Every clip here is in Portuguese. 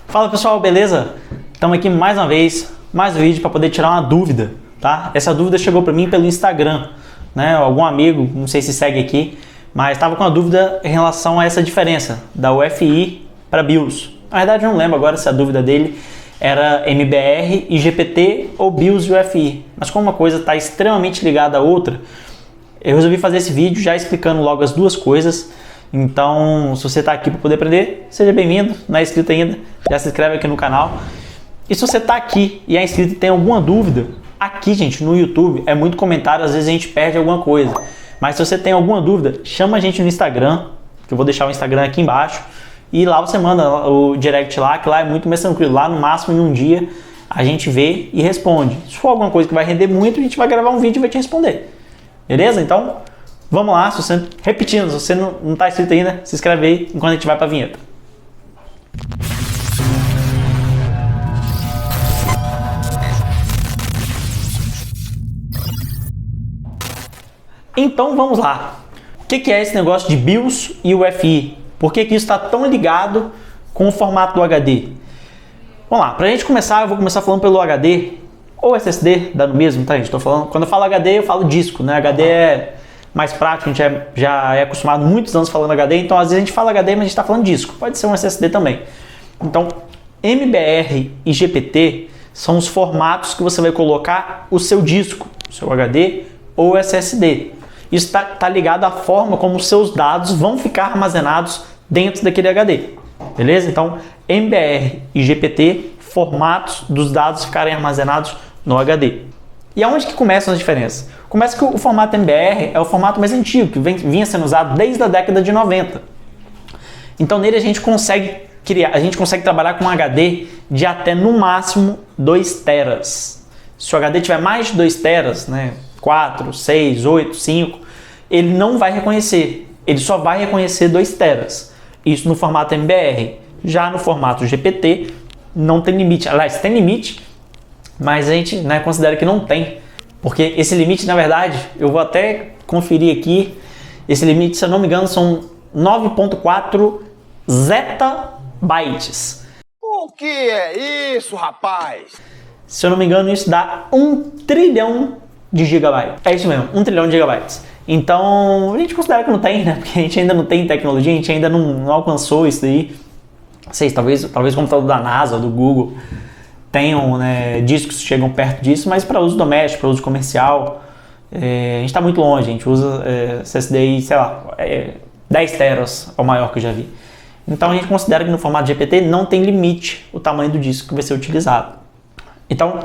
Fala pessoal, beleza? Estamos aqui mais uma vez, mais um vídeo para poder tirar uma dúvida, tá? Essa dúvida chegou para mim pelo Instagram, né? Algum amigo, não sei se segue aqui, mas estava com uma dúvida em relação a essa diferença da UFI para BIOS. Na verdade eu não lembro agora se a dúvida dele era MBR e GPT ou BIOS e UFI, mas como uma coisa está extremamente ligada à outra, eu resolvi fazer esse vídeo já explicando logo as duas coisas. Então, se você está aqui para poder aprender, seja bem-vindo. Não é inscrito ainda, já se inscreve aqui no canal. E se você está aqui e é inscrito e tem alguma dúvida, aqui, gente, no YouTube é muito comentário, às vezes a gente perde alguma coisa. Mas se você tem alguma dúvida, chama a gente no Instagram, que eu vou deixar o Instagram aqui embaixo. E lá você manda o direct lá, que lá é muito mais tranquilo. Lá no máximo em um dia a gente vê e responde. Se for alguma coisa que vai render muito, a gente vai gravar um vídeo e vai te responder. Beleza? Então, vamos lá. Se você, repetindo, se você não está inscrito ainda, se inscreve aí enquanto a gente vai para a vinheta. Então vamos lá. O que é esse negócio de BIOS e UFI? Por que isso está tão ligado com o formato do HD? Vamos lá, para a gente começar, eu vou começar falando pelo HD ou SSD, dá no mesmo, tá gente? Tô falando, quando eu falo HD, eu falo disco, né? HD é mais prático, a gente já é acostumado muitos anos falando HD, então às vezes a gente fala HD, mas a gente está falando disco. Pode ser um SSD também. Então, MBR e GPT são os formatos que você vai colocar o seu disco, o seu HD ou SSD. Isso está ligado à forma como os seus dados vão ficar armazenados dentro daquele HD. Beleza? Então, MBR e GPT, formatos dos dados ficarem armazenados no HD. E aonde que começam as diferenças? Começa que o formato MBR é o formato mais antigo, que vinha sendo usado desde a década de 90. Então, nele a gente consegue trabalhar com um HD de até no máximo 2 teras. Se o HD tiver mais de 2 teras, né, 4, 6, 8, 5, ele não vai reconhecer. Ele só vai reconhecer 2 teras. Isso no formato MBR. Já no formato GPT, não tem limite. Aliás, tem limite, mas a gente considera que não tem. Porque esse limite, na verdade, eu vou até conferir aqui. Esse limite, se eu não me engano, são 9.4 zettabytes. O que é isso, rapaz? Se eu não me engano, isso dá 1 trilhão de gigabytes. É isso mesmo, 1 trilhão de gigabytes. Então, a gente considera que não tem, né? Porque a gente ainda não tem tecnologia, a gente ainda não alcançou isso daí. Não sei, talvez o computador da NASA, do Google, tenham discos que chegam perto disso, mas para uso doméstico, para uso comercial, a gente está muito longe. A gente usa SSD, sei lá, 10 teras é o maior que eu já vi. Então, a gente considera que no formato GPT não tem limite o tamanho do disco que vai ser utilizado. Então,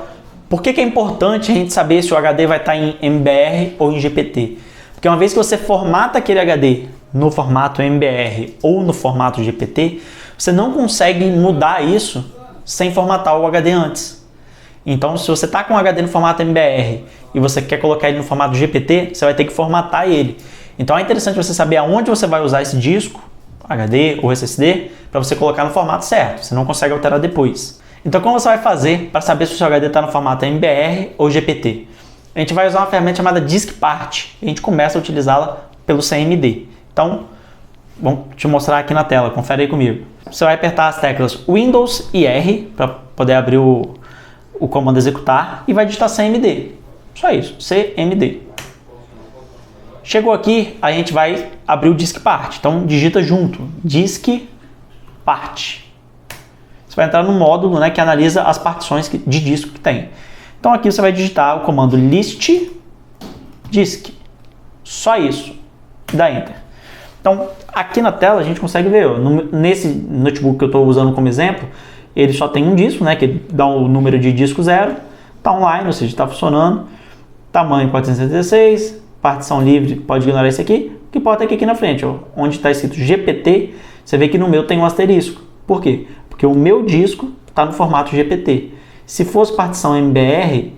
por que é importante a gente saber se o HD vai estar em MBR ou em GPT? Porque uma vez que você formata aquele HD no formato MBR ou no formato GPT, você não consegue mudar isso sem formatar o HD antes. Então, se você está com o HD no formato MBR e você quer colocar ele no formato GPT, você vai ter que formatar ele. Então, é interessante você saber aonde você vai usar esse disco, HD ou SSD, para você colocar no formato certo. Você não consegue alterar depois. Então, como você vai fazer para saber se o seu HD está no formato MBR ou GPT? A gente vai usar uma ferramenta chamada DiskPart. A gente começa a utilizá-la pelo CMD. Então, vou te mostrar aqui na tela, confere aí comigo. Você vai apertar as teclas Windows e R para poder abrir o comando executar e vai digitar CMD. Só isso, CMD. Chegou aqui, a gente vai abrir o DiskPart. Então, digita junto, DiskPart. Você vai entrar no módulo que analisa as partições de disco que tem. Então aqui você vai digitar o comando list disk. Só isso. Dá Enter. Então aqui na tela a gente consegue ver, nesse notebook que eu estou usando como exemplo, ele só tem um disco, que dá o número de disco 0. Está online, ou seja, está funcionando. Tamanho 476, partição livre, pode ignorar esse aqui. O que importa é que aqui na frente, onde está escrito GPT, você vê que no meu tem um asterisco. Por quê? Porque o meu disco está no formato GPT. Se fosse partição MBR,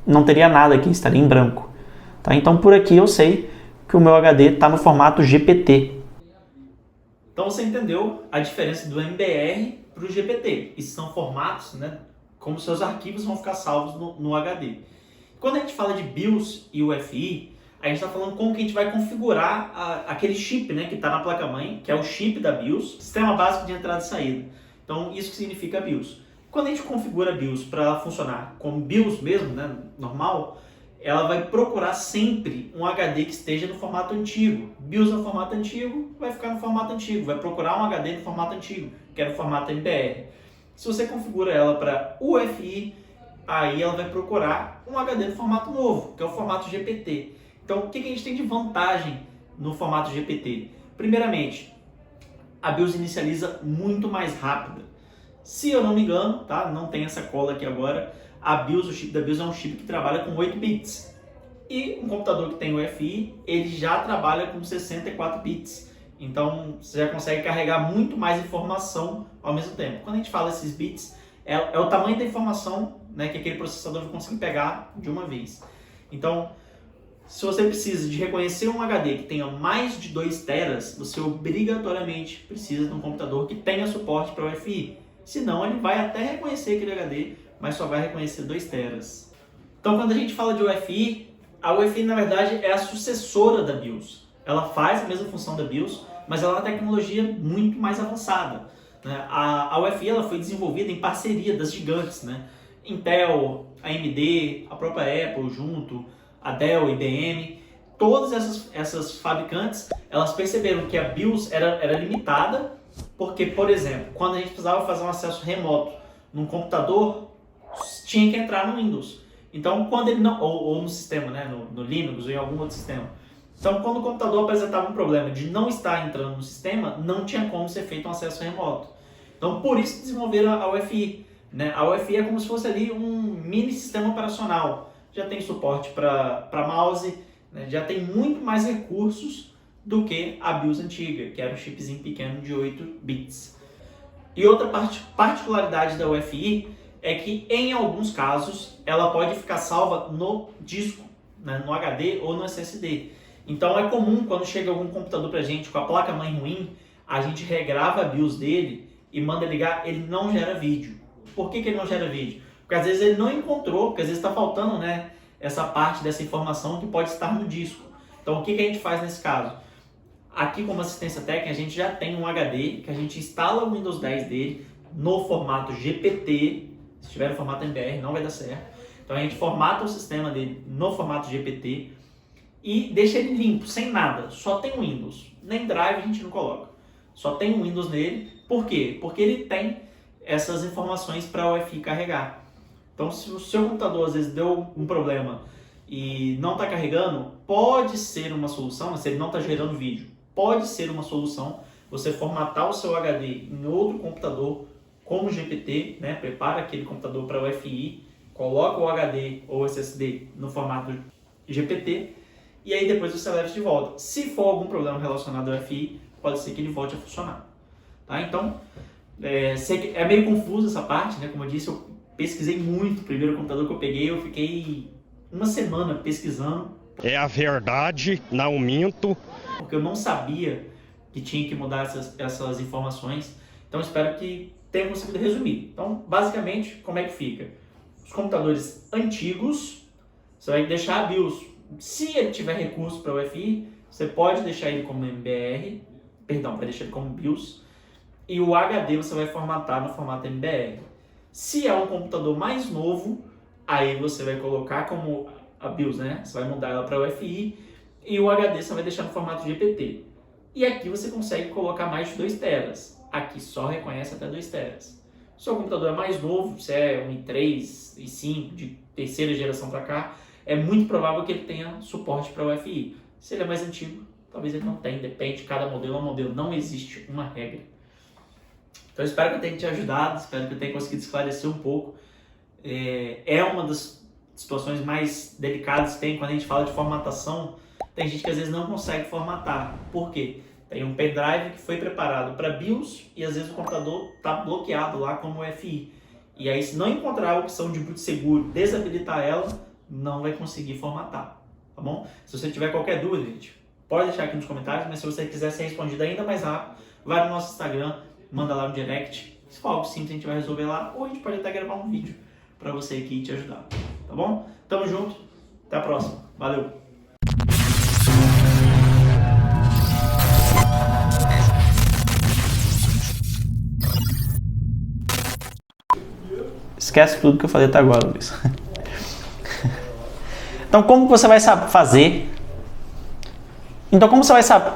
não teria nada aqui, estaria em branco. Tá? Então, por aqui eu sei que o meu HD está no formato GPT. Então, você entendeu a diferença do MBR para o GPT. Esses são formatos, como seus arquivos vão ficar salvos no HD. Quando a gente fala de BIOS e UFI, a gente está falando como que a gente vai configurar aquele chip que está na placa-mãe, que é o chip da BIOS, Sistema Básico de Entrada e Saída. Então, isso que significa BIOS. Quando a gente configura a BIOS para ela funcionar como BIOS mesmo, né, normal, ela vai procurar sempre um HD que esteja no formato antigo. BIOS no formato antigo, vai ficar no formato antigo. Vai procurar um HD no formato antigo, que é no formato MBR. Se você configura ela para UEFI, aí ela vai procurar um HD no formato novo, que é o formato GPT. Então, o que a gente tem de vantagem no formato GPT? Primeiramente, a BIOS inicializa muito mais rápida. Se eu não me engano, tá? Não tem essa cola aqui agora, a BIOS, o chip da BIOS é um chip que trabalha com 8 bits. E um computador que tem UEFI, ele já trabalha com 64 bits. Então, você já consegue carregar muito mais informação ao mesmo tempo. Quando a gente fala esses bits, é o tamanho da informação, né, que aquele processador vai conseguir pegar de uma vez. Então, se você precisa de reconhecer um HD que tenha mais de 2 teras, você obrigatoriamente precisa de um computador que tenha suporte para UEFI. Senão, ele vai até reconhecer aquele HD, mas só vai reconhecer 2 teras. Então, quando a gente fala de UEFI, a UEFI, na verdade, é a sucessora da BIOS. Ela faz a mesma função da BIOS, mas ela é uma tecnologia muito mais avançada, né? A UEFI ela foi desenvolvida em parceria das gigantes, né? Intel, AMD, a própria Apple junto, a Dell, IBM, todas essas fabricantes, elas perceberam que a BIOS era limitada, porque, por exemplo, quando a gente precisava fazer um acesso remoto num computador, tinha que entrar no Windows. Então, quando ele não, ou no sistema, né, no Linux ou em algum outro sistema. Então, quando o computador apresentava um problema de não estar entrando no sistema, não tinha como ser feito um acesso remoto. Então, por isso que desenvolveram a UEFI, né? A UEFI é como se fosse ali um mini sistema operacional. Já tem suporte para mouse, né? Já tem muito mais recursos do que a BIOS antiga, que era um chipzinho pequeno de 8 bits. E outra particularidade da UEFI é que, em alguns casos, ela pode ficar salva no disco, né? No HD ou no SSD. Então é comum, quando chega algum computador pra gente com a placa-mãe ruim, a gente regrava a BIOS dele e manda ligar, ele não gera vídeo. Por que ele não gera vídeo? Porque às vezes ele não encontrou, porque às vezes está faltando, né, essa parte dessa informação que pode estar no disco. Então o que a gente faz nesse caso? Aqui como assistência técnica a gente já tem um HD que a gente instala o Windows 10 dele no formato GPT. Se tiver no formato MBR não vai dar certo. Então a gente formata o sistema dele no formato GPT e deixa ele limpo, sem nada. Só tem o Windows. Nem drive a gente não coloca. Só tem o Windows nele. Por quê? Porque ele tem essas informações para o UEFI carregar. Então se o seu computador às vezes deu um problema e não está carregando, pode ser uma solução, se ele não está gerando vídeo, pode ser uma solução você formatar o seu HD em outro computador como GPT, né? Prepara aquele computador para UEFI, coloca o HD ou SSD no formato GPT e aí depois você leva de volta. Se for algum problema relacionado ao UEFI, pode ser que ele volte a funcionar. Tá? Então, é meio confuso essa parte, né? Como eu disse, eu pesquisei muito. O primeiro computador que eu peguei, eu fiquei uma semana pesquisando. É a verdade, não minto. Porque eu não sabia que tinha que mudar essas informações. Então, espero que tenha conseguido resumir. Então, basicamente, como é que fica? Os computadores antigos, você vai deixar a BIOS. Se ele tiver recurso para UEFI, você pode deixar ele como MBR, vai deixar ele como BIOS, e o HD você vai formatar no formato MBR. Se é um computador mais novo, aí você vai colocar como a BIOS, né? Você vai mudar ela para UEFI, e o HD você vai deixar no formato GPT. E aqui você consegue colocar mais de 2 teras. Aqui só reconhece até 2 teras. Se o seu computador é mais novo, se é um i3, i5, de terceira geração para cá, é muito provável que ele tenha suporte para UEFI. Se ele é mais antigo, talvez ele não tenha, depende, cada modelo é um modelo, não existe uma regra. Então eu espero que eu tenha te ajudado, espero que eu tenha conseguido esclarecer um pouco. É uma das situações mais delicadas que tem quando a gente fala de formatação. Tem gente que às vezes não consegue formatar. Por quê? Tem um pendrive que foi preparado para BIOS e às vezes o computador está bloqueado lá como UEFI. E aí, se não encontrar a opção de boot seguro, desabilitar ela, não vai conseguir formatar, tá bom? Se você tiver qualquer dúvida, gente, pode deixar aqui nos comentários, mas se você quiser ser respondido ainda mais rápido, vai no nosso Instagram, manda lá no direct. Se for algo simples, a gente vai resolver lá, ou a gente pode até gravar um vídeo para você aqui te ajudar, tá bom? Tamo junto, até a próxima, valeu! Esquece tudo que eu falei até agora, Luiz. Então, como você vai fazer? Então, como você vai saber?